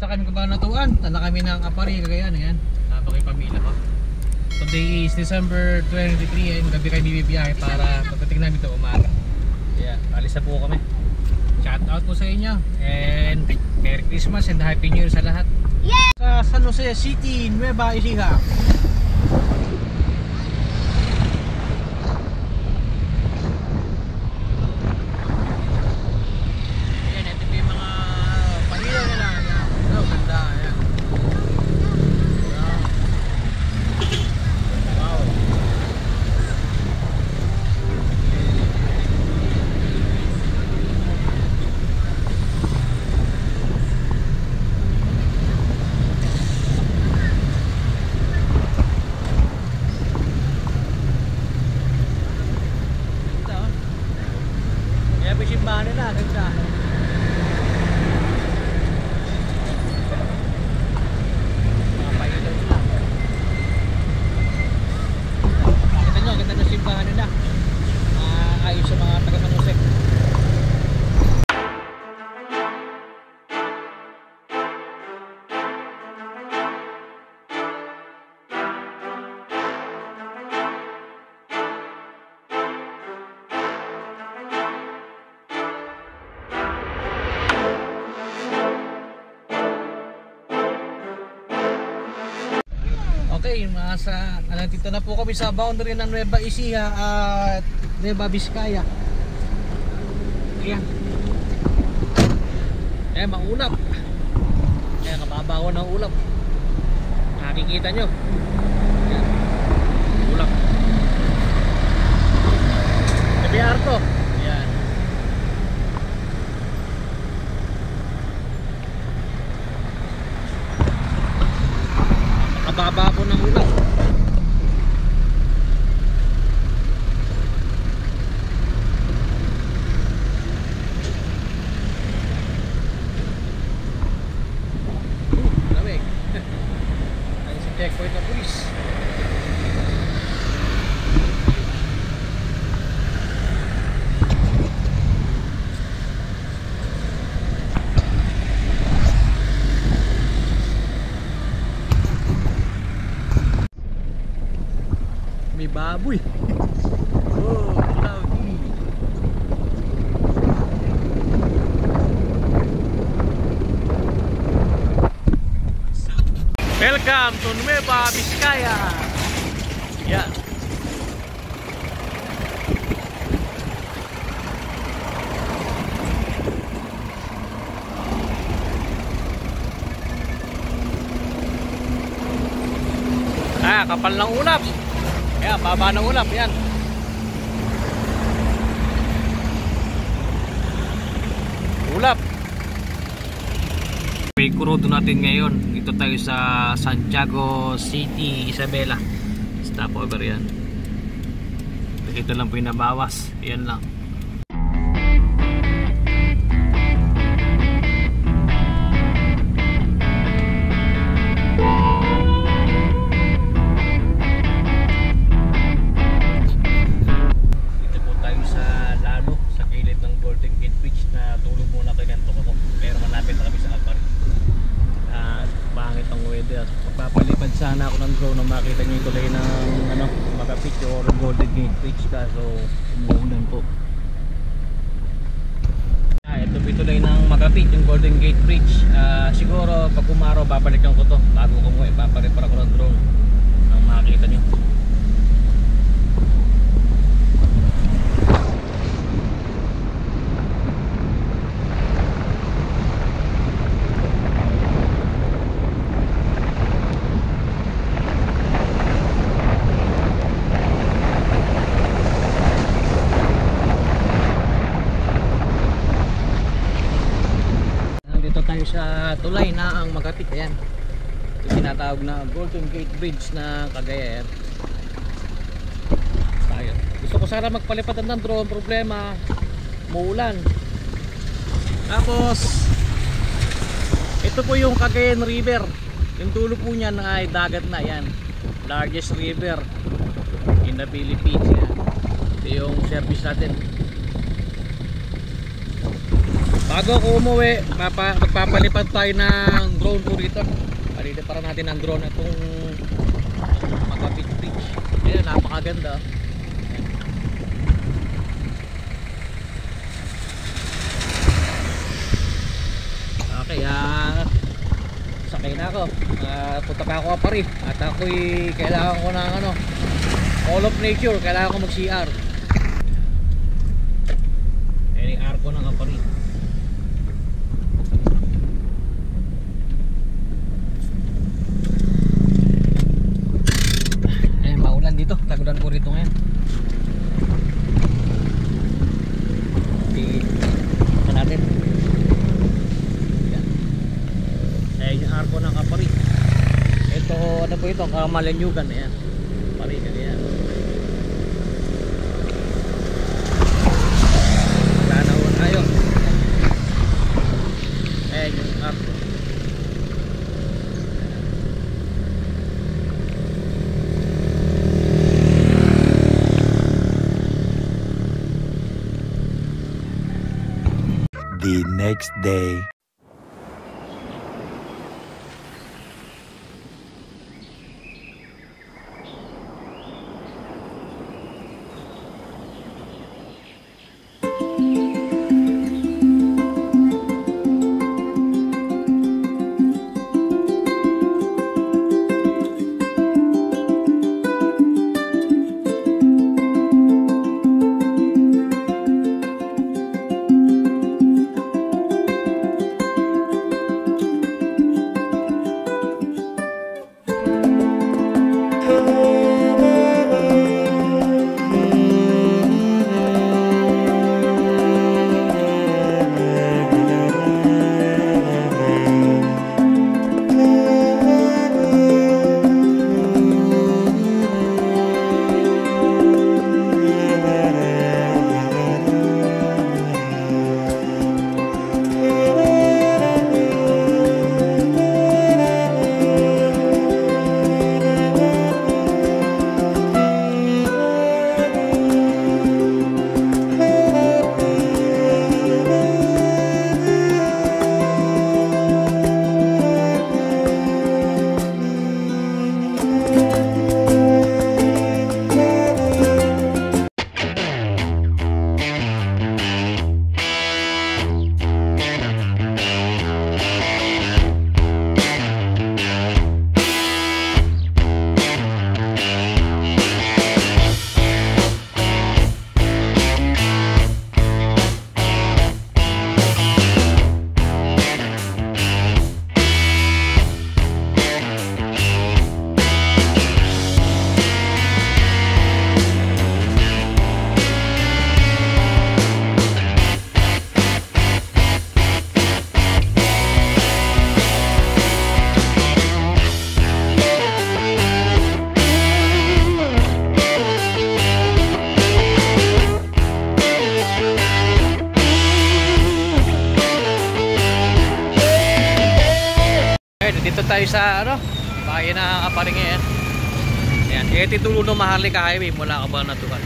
Sa kami Kabanatuan, tala kami ng Apari, Cagayan. Ayan, habang yung pamilya ko. Today is December 23 and gabi kayo bibiyahe para pagdating namin ito umaga. Ayan, alis na po kami. Shout out po sa inyo and Merry Christmas and Happy New Year sa lahat. Yeah! Sa San Jose City, Nueva Ecija. Simbahan nila, ganda. Mga pailaw nila. Nakita nyo, ganda ng simbahan nila. Ayos sa mga taga San Jose. Okay, nandito na po kami sa boundary ng Nueva Ecija at Nueva Vizcaya. Ayan. Ayan, maulap. Ayan, kababaw ng ulap. Nakikita nyo. Ayan. Ulap. KBR to. Ayan. Nakababa po ng ulap. Lamig. Ayun si checkpoint ng pulis. May baboy. Oh, lovely. Welcome to Nueva Vizcaya. Yeah. Kapal ng ulap. Ayan, baba ng ulap, yan. Ulap. May kurodo natin ngayon. Ito tayo sa Santiago City, Isabela. Stopover yan. Ito lang po yung nabawas. Yan lang. Magpapalipad sana ako ng drone na makita nyo yung tulay ng Magapit or Golden Gate Bridge, kaso umuulan po. Ito po yung tulay ng Magapit, yung Golden Gate Bridge. Siguro pag umaraw babalikan ko to bago ko umuwi, paparepara ko ng drone nang makita nyo. Sa tulay na ang Magapit. Ayan, ito tinatawag na Golden Gate Bridge na Cagayan. Tayo. Gusto ko sana magpalipatan ng drone, problema muulan. Tapos ito po yung Cagayan River. Yung dulo po niyan ay dagat na. Yan, largest river in the Philippines. Yan. Ito yung service natin. Bago ako umuwi, magpapalipad tayo ng drone ko rito. Paliliparan natin ang drone itong Magapit Beach. Ayan, napakaganda. Okay, sakay na ako. Punta pa ako Apari. At ako'y kailangan ko ng all of nature. Kailangan ko mag-CR. Ayan yung arko ng Apari. Ayan, maulan dito. Tagulan po rito ngayon. Ito natin. Yung arko ng Apari. Ito, ano po ito? Kamalanyugan. Ayan. Apari na yan. Tanaw tayo. Ayan yung arko. The next day. Dito tayo sa bayan ng Apari ngayon. Ayan, titulo ng Maharlika Highway mula Cabanatuan.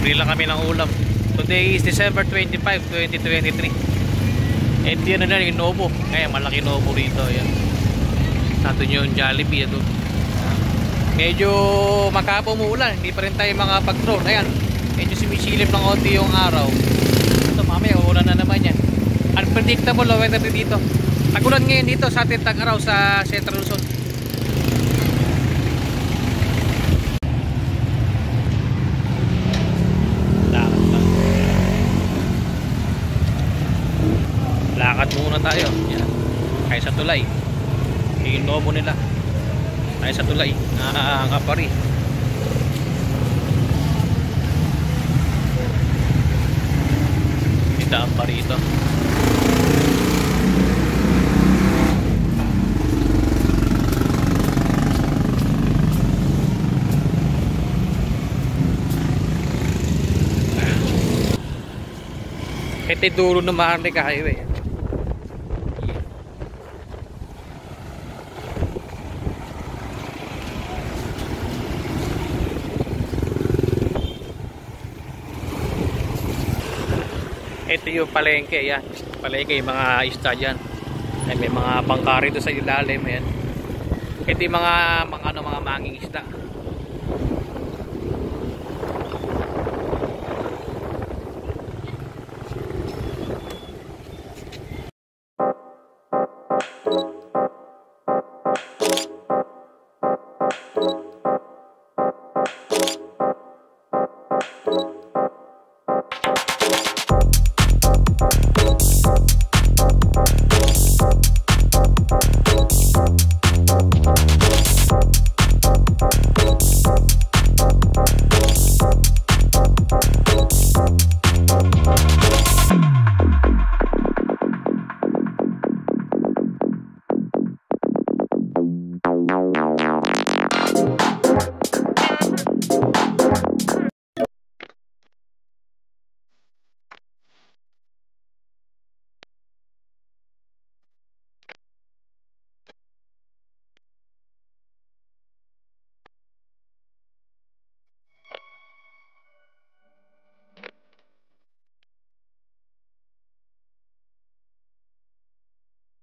Bili lang kami ng ulam. Today is December 25, 2023. And yun na yung Novo. Ngayon malaki Novo rito. Ayan. Nato yung Jollibee. Ito. Medyo makapo umuulan. Hindi pa rin tayo makapag-drone. Ayan. Medyo sumisilip ng konti yung araw. Ito mamaya uulan na naman yan. Unpredictable weather dito. Tagulan ngayon dito sa ating tag-araw sa Central Luzon. Lakad muna tayo. Yan. Kaya sa tulay. Yung Novo nila. Kaya sa tulay. Apari. Ito Apari ito. Ito yung dulo ng Maharlika Highway. yung palengke, yan. Palengke, yung mga isda dyan. Ay, may mga bangka rito sa ilalim, yan. Ito yung mga manging isda.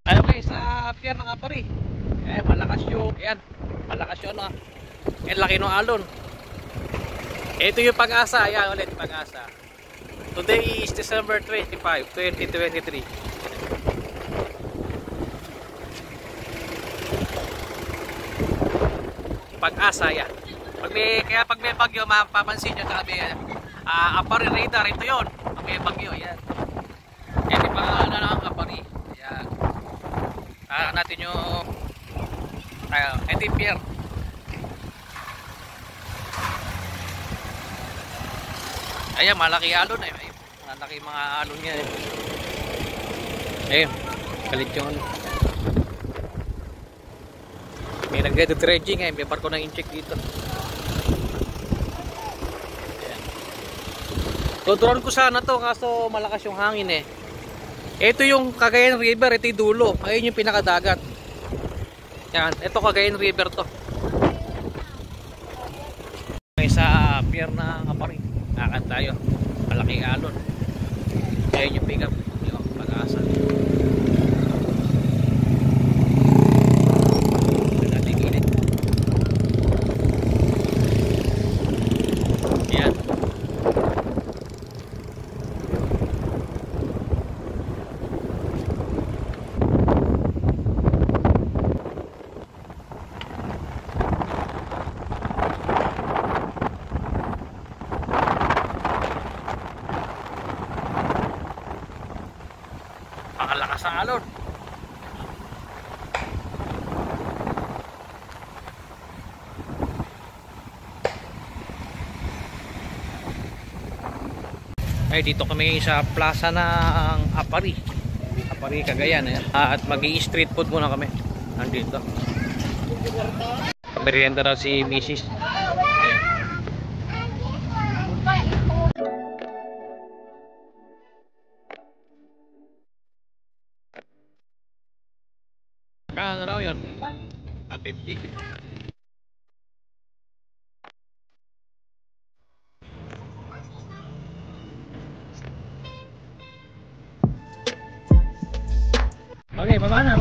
Ayun guys, sa pier ng Apari. Malakas yung, ayan, malakas yung ano. Ang laki ng alon. Ito yung Pag-asa, ayan ulit Pag-asa. Today is December 25, 2023. Pag-asa, yan. Kaya pag may bagyo, mapapansin nyo sabi, Apari radar, ito yun. Pag may bagyo, yan. Yan yung pangalan ng Apari. Yan. Natin yung ito yung pier. Ayan, malaki alon eh. Malaki mga alon niya eh. Ayun, kalit yung ano. May nagde-dredging eh. May barko ng incheck dito. Ayan. Tuturuan ko sana to kaso malakas yung hangin eh. Ito yung Cagayan River, ito yung dulo. Ayun yung pinakadagat. Yan, ito Cagayan River to. May sa pier ng Apari. Nakakad tayo. Malaking alon. Ayun yung pick up. Yung Pag-asa. Nating init. Yan. Pakalakas ang alon. Ay, dito kami sa plaza ng Apari. Apari, Cagayan. At mag-i-street food muna kami. Nandito. Merienda daw si Mrs. Kano raw yun? 50. Okay, baba na.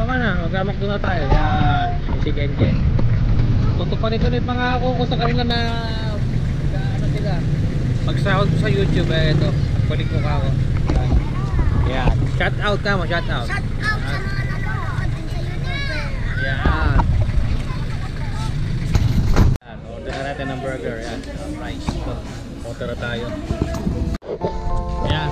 Magkamak doon na tayo. Yan, si Kenken. Tutuparin ulit mga ako ko sa kanila na ano sila. Magsahod ko sa YouTube ito. Balik ko ako. Yan. Shout out ka mo, shout out. Shout out sa mga nanonood din sa YouTube. Yan. Yan. Order na natin ng burger. Yan. Rice. Order na tayo. Yan.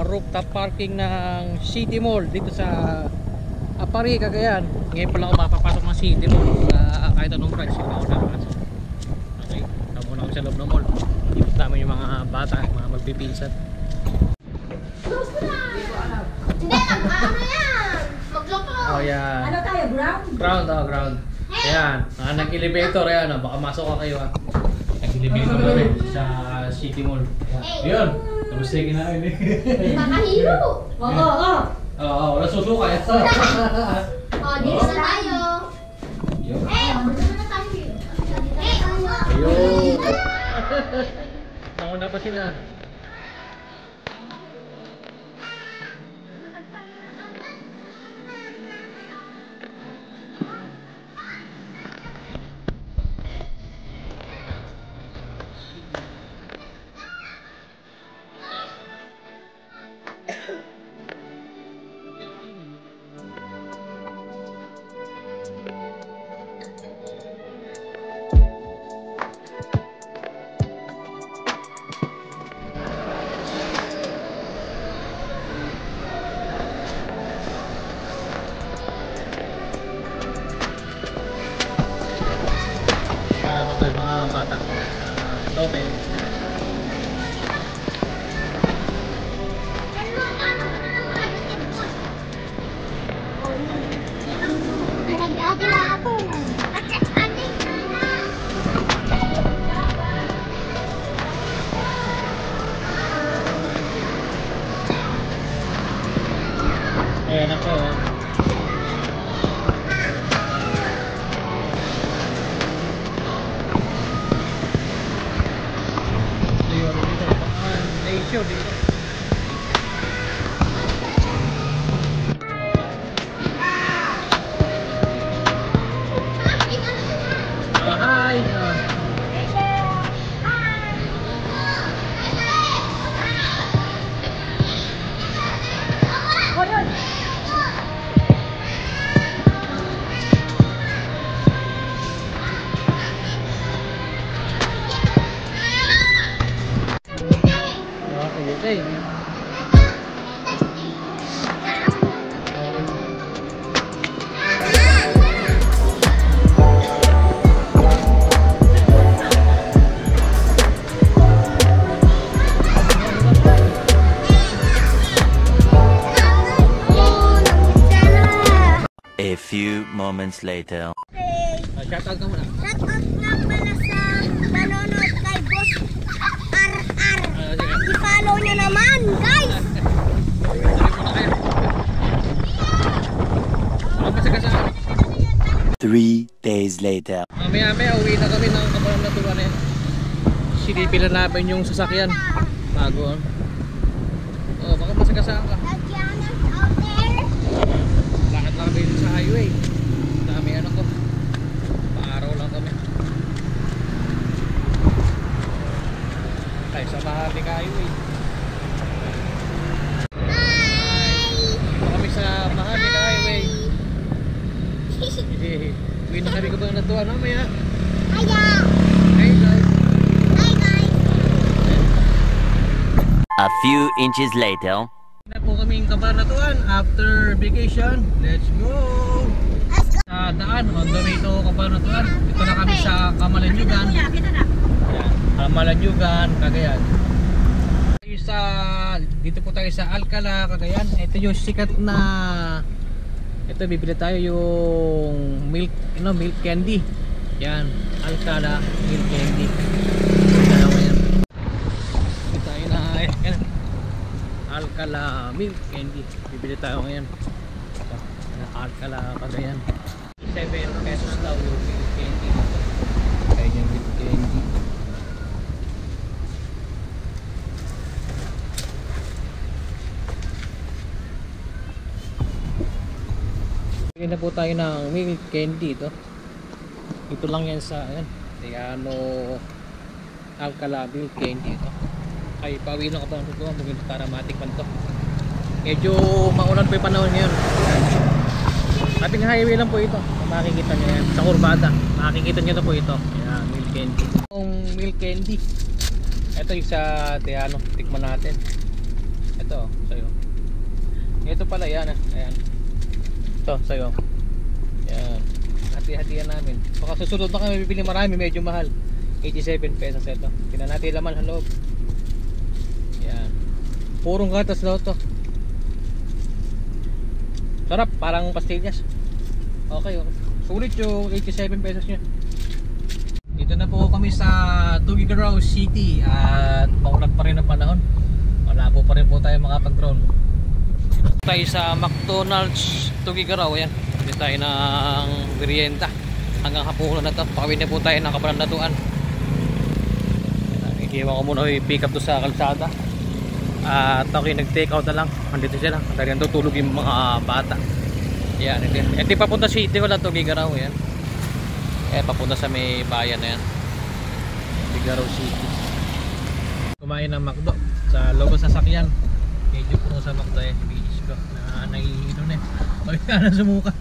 Rooftop parking ng City Mall dito sa Apari, Cagayan. Ngayon pala ako mapapasok ng City Mall sa kahit anong branch ko na pasok. Okay, tama muna ako sa loob ng mall. Dito namin yung mga bata, mga magpipinsan. Ano yan? Magloko. Oh, yan. Ano tayo, ground? Ground, oh, ground. Ayan, nag-elevator, ayan, oh, baka masok ka kayo ha. Nag-elevator kami sa City Mall. Ayan, tapos na namin eh. Makahiro. Oo. Oo, wala susuka yan. Oh, dito na tayo. Yun. Dito na tayo. Ano? Ayun. Nauna pa sila. Para tayo mga bata. Tope. Nag-ate na ako. Ate. Ayan ako. Ayun, dito. Nation dito. Hi! O, yun. Okay. A few moments later. Shoutout ka muna. Shout out nga pala sa nanonood kay Boss RR. Sige. I-follow nyo naman, guys! Sabi muna kayo. Ako pa sa kasama. 3 days later. Mamaya uwi na kami ng Kapalang Natuwa na yan. Silipin na namin yung sasakyan. Bago. Oh, baka masagasaan ka. Lagyaners out there. Lakad lang kami sa highway. Dami ano ko. Paaraw lang kami. Tayo sa Maharlika Highway. Dito kami sa Maharlika Highway. Uwi na kami Kapalang Natuwa na mamaya. Hiya! Hey guys. Hi, guys! A few inches later. Na po kaming Kabanatuan after vacation. Let's go! Let's go! Sa daan, on the way to Kabanatuan. Ito na kami sa Kamalanyugan. Kuya, kita na. Ayan, Kamalanyugan, Cagayan. Dito po tayo sa Alcala, Cagayan. Ito yung sikat na ito, bibili tayo yung milk candy. Yan, Alcala milk candy. Bibili tayo na yan. Alcala milk candy. Bibili tayo ngayon. Ito, Alcala, Cagayan. 7 pesos daw yung milk candy. Kaya yung milk candy. Bigyan na po tayo ng milk candy ito. Ito lang yan sa Tiano Alcala milk candy ito. Ay, pauwi na ka pa ito. Bumili para matikman to. Medyo maulan pa yung panahon ngayon. Ating highway lang po ito. Makikita nyo yan. Sa kurbada. Makikita nyo na po ito. Ayan, milk candy. Yung milk candy. Ito yung sa Tiano. Tikman natin. Ito, sa'yo. Ito pala yan. Ayan. Ito, sa'yo. Yan. Hati-hatihan namin. Baka susunod na kami bibili marami. Medyo mahal. 87 pesos ito. Tingnan natin laman sa loob. Yan. Purong gatas daw to. Sarap, parang pastillas. Okay, okay. Sulit yung 87 pesos niya. Dito na po kami sa Tuguegarao City at maulan pa rin ang panahon. Malabo pa rin po tayo makapag-drone. Tayo sa McDonald's Tuguegarao, yan. Bili tayo ng merienda. Hanggang hapunan na to. Pakawin na po tayo ng Kabanatuan. Iiwan ko muna yung pick up to sa kalsada. At ako yung nag-take out na lang. Andito sila. Dahil nandito tulog yung mga bata. Yan, ito papunta city wala Tuguegarao, yan. Papunta sa may bayan na yan. Tuguegarao City. Kumain ng McDo sa loob ng sasakyan. Medyo puno sa McDo bilis ko. Nahihilo na eh. Pagka ka na sumuka.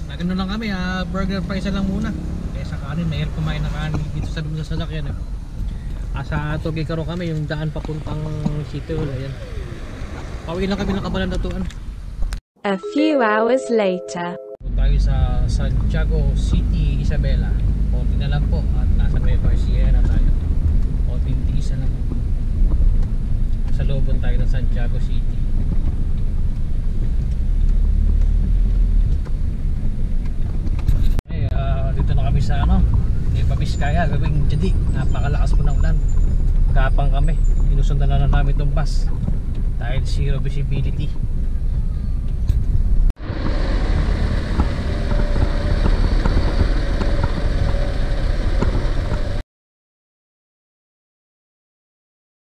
Nagano lang kami, burger fries lang muna. Kaya sa kanin, mahirap kumain ng kanin dito sa loob ng sasakyan. Sa Tuguegarao kami, yung daan papuntang city wala yan. Pauwi lang kami ng Kabanatuan. A few hours later. Tayo sa Santiago City, Isabela. Konti na lang po at nasa Nueva Ecija na tayo. Konting tiisa lang. Sa looban tayo ng Santiago City. Dito na kami sa Nueva Vizcaya, gawing jadi. Napakalakas po ng ulan. Gapang kami. Inusundan na namin itong bus dahil zero visibility.